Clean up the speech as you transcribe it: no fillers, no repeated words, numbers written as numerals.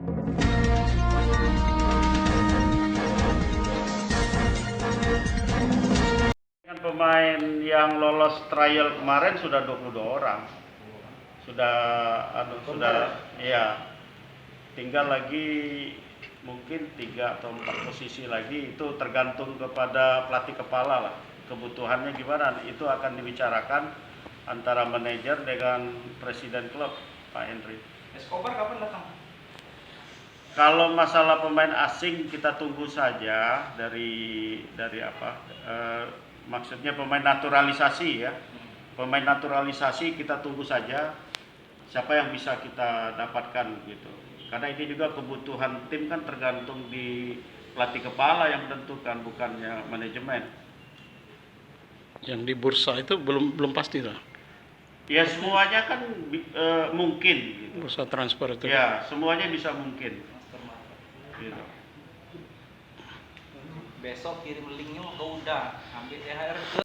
Dengan pemain yang lolos trial kemarin sudah 22 orang. Sudah ya. Tinggal lagi mungkin 3 atau 4 posisi lagi, itu tergantung kepada pelatih kepala lah. Kebutuhannya gimana, itu akan dibicarakan antara manajer dengan presiden klub, Pak Henry. Escobar kapan datang? Kalau masalah pemain asing kita tunggu saja dari maksudnya pemain naturalisasi ya. Pemain naturalisasi kita tunggu saja siapa yang bisa kita dapatkan gitu. Karena ini juga kebutuhan tim kan tergantung di pelatih kepala yang menentukan, bukannya manajemen. Yang di bursa itu belum pasti lah. Ya semuanya kan mungkin gitu. Bursa transfer itu. Ya, semuanya bisa mungkin. Gitu. Besok kirim linknya ke udah ambil THR ke